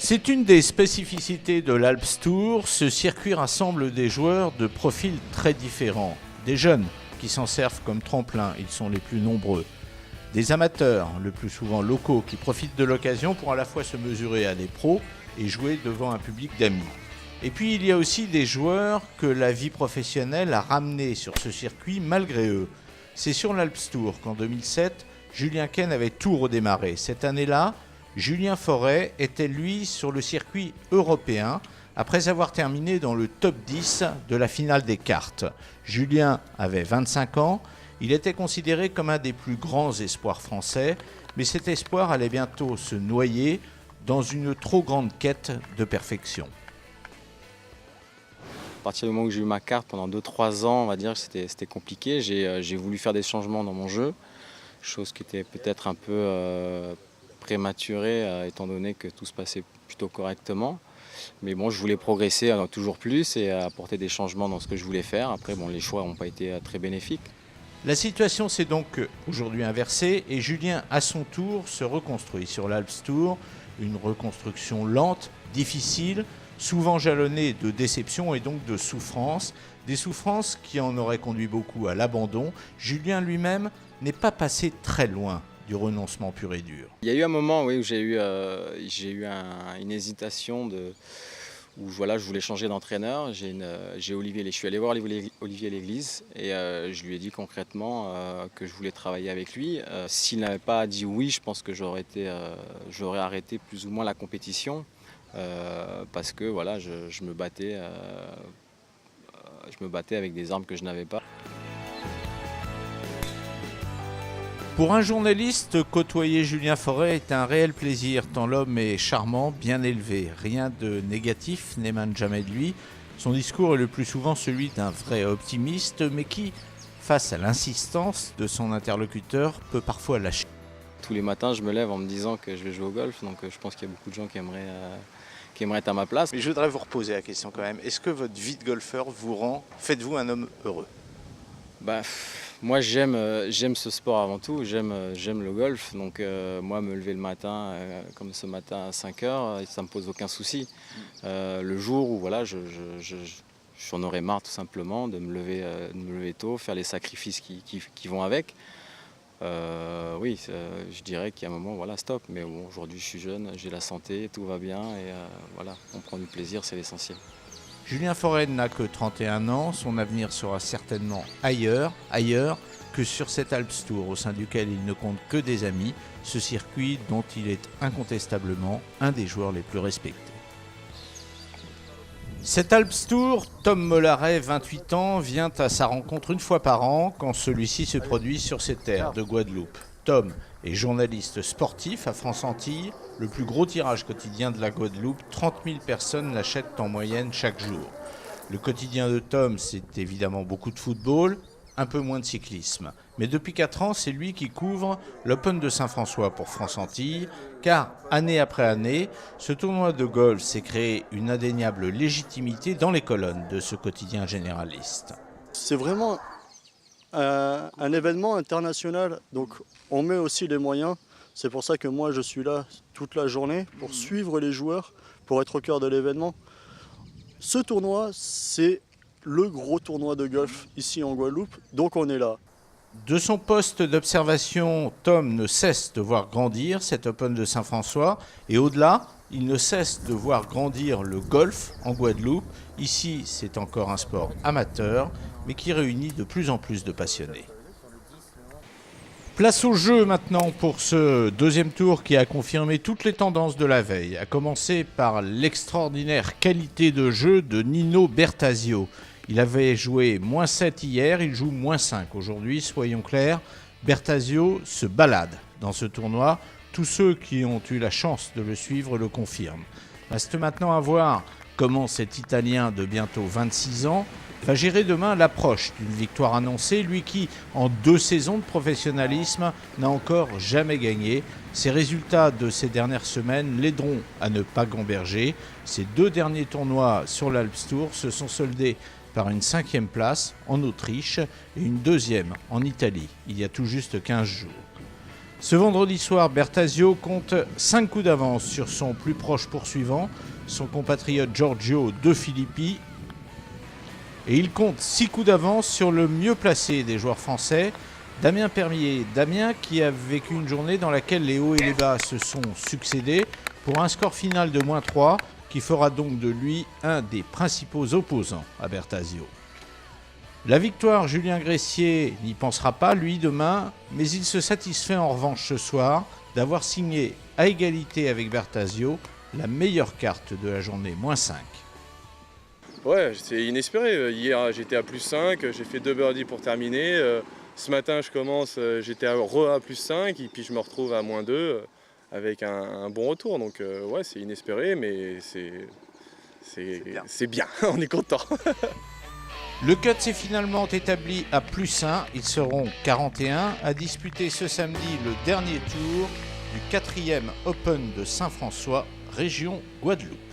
C'est une des spécificités de l'Alps Tour. Ce circuit rassemble des joueurs de profils très différents. Des jeunes qui s'en servent comme tremplin, ils sont les plus nombreux. Des amateurs, le plus souvent locaux, qui profitent de l'occasion pour à la fois se mesurer à des pros et jouer devant un public d'amis. Et puis il y a aussi des joueurs que la vie professionnelle a ramenés sur ce circuit malgré eux. C'est sur l'Alps Tour qu'en 2007, Julien Ken avait tout redémarré. Cette année-là, Julien Forêt était lui sur le circuit européen après avoir terminé dans le top 10 de la finale des cartes. Julien avait 25 ans, il était considéré comme un des plus grands espoirs français, mais cet espoir allait bientôt se noyer dans une trop grande quête de perfection. À partir du moment où j'ai eu ma carte pendant 2-3 ans, on va dire, c'était compliqué. J'ai voulu faire des changements dans mon jeu, chose qui était peut-être un peu prématurée étant donné que tout se passait plutôt correctement. Mais bon, je voulais progresser toujours plus et apporter des changements dans ce que je voulais faire. Après, bon, les choix n'ont pas été très bénéfiques. La situation s'est donc aujourd'hui inversée et Julien, à son tour, se reconstruit sur l'Alps Tour. Une reconstruction lente, difficile, souvent jalonnée de déceptions et donc de souffrances. Des souffrances qui en auraient conduit beaucoup à l'abandon. Julien lui-même n'est pas passé très loin du renoncement pur et dur. Il y a eu un moment où j'ai eu une hésitation où voilà, je voulais changer d'entraîneur. Je suis allé voir Olivier Léglise et je lui ai dit concrètement que je voulais travailler avec lui. S'il n'avait pas dit oui, je pense que j'aurais arrêté plus ou moins la compétition parce que voilà, je me battais avec des armes que je n'avais pas. Pour un journaliste, côtoyer Julien Forêt est un réel plaisir, tant l'homme est charmant, bien élevé. Rien de négatif n'émane jamais de lui. Son discours est le plus souvent celui d'un vrai optimiste, mais qui, face à l'insistance de son interlocuteur, peut parfois lâcher. Tous les matins, je me lève en me disant que je vais jouer au golf, donc je pense qu'il y a beaucoup de gens qui aimeraient être à ma place. Mais je voudrais vous reposer la question quand même. Est-ce que votre vie de golfeur faites-vous un homme heureux ? Moi j'aime ce sport avant tout, j'aime le golf, donc moi me lever le matin, comme ce matin à 5h, ça ne me pose aucun souci. Le jour où voilà, j'en aurais marre tout simplement de me lever tôt, faire les sacrifices qui vont avec. Oui, je dirais qu'il y a un moment, voilà, stop, mais bon, aujourd'hui je suis jeune, j'ai la santé, tout va bien et voilà, on prend du plaisir, c'est l'essentiel. Julien Forêt n'a que 31 ans, son avenir sera certainement ailleurs que sur cet Alps Tour au sein duquel il ne compte que des amis, ce circuit dont il est incontestablement un des joueurs les plus respectés. Cet Alps Tour, Tom Mollaret, 28 ans, vient à sa rencontre une fois par an quand celui-ci se produit sur ses terres de Guadeloupe. Tom est journaliste sportif à France Antilles, le plus gros tirage quotidien de la Guadeloupe, 30 000 personnes l'achètent en moyenne chaque jour. Le quotidien de Tom, c'est évidemment beaucoup de football, un peu moins de cyclisme. Mais depuis 4 ans, c'est lui qui couvre l'Open de Saint-François pour France Antilles, car année après année, ce tournoi de golf s'est créé une indéniable légitimité dans les colonnes de ce quotidien généraliste. C'est vraiment un événement international, donc on met aussi les moyens. C'est pour ça que moi je suis là toute la journée pour suivre les joueurs, pour être au cœur de l'événement. Ce tournoi, c'est le gros tournoi de golf ici en Guadeloupe, donc on est là. De son poste d'observation, Tom ne cesse de voir grandir cet Open de Saint-François et au-delà, il ne cesse de voir grandir le golf en Guadeloupe. Ici, c'est encore un sport amateur, mais qui réunit de plus en plus de passionnés. Place au jeu maintenant pour ce deuxième tour qui a confirmé toutes les tendances de la veille, à commencer par l'extraordinaire qualité de jeu de Nino Bertasio. Il avait joué -7 hier, il joue -5 aujourd'hui, soyons clairs. Bertasio se balade dans ce tournoi. Tous ceux qui ont eu la chance de le suivre le confirment. Reste maintenant à voir comment cet Italien de bientôt 26 ans va gérer demain l'approche d'une victoire annoncée, lui qui, en 2 saisons de professionnalisme, n'a encore jamais gagné. Ses résultats de ces dernières semaines l'aideront à ne pas gamberger. Ces 2 derniers tournois sur l'Alps Tour se sont soldés par une 5e place en Autriche et une 2e en Italie, il y a tout juste 15 jours. Ce vendredi soir, Bertasio compte 5 coups d'avance sur son plus proche poursuivant, son compatriote Giorgio De Filippi. Et il compte 6 coups d'avance sur le mieux placé des joueurs français, Damien Permier. Damien qui a vécu une journée dans laquelle les hauts et les bas se sont succédés pour un score final de -3 qui fera donc de lui un des principaux opposants à Bertasio. La victoire, Julien Gressier n'y pensera pas, lui, demain, mais il se satisfait en revanche ce soir d'avoir signé à égalité avec Bertasio la meilleure carte de la journée, -5. Ouais, c'est inespéré. Hier, j'étais à +5, j'ai fait 2 birdies pour terminer. Ce matin, je commence, j'étais à +5, et puis je me retrouve à -2 avec un bon retour. Donc, ouais, c'est inespéré, mais c'est bien. On est content. Le cut s'est finalement établi à +1. Ils seront 41 à disputer ce samedi le dernier tour du 4e Open de Saint-François, région Guadeloupe.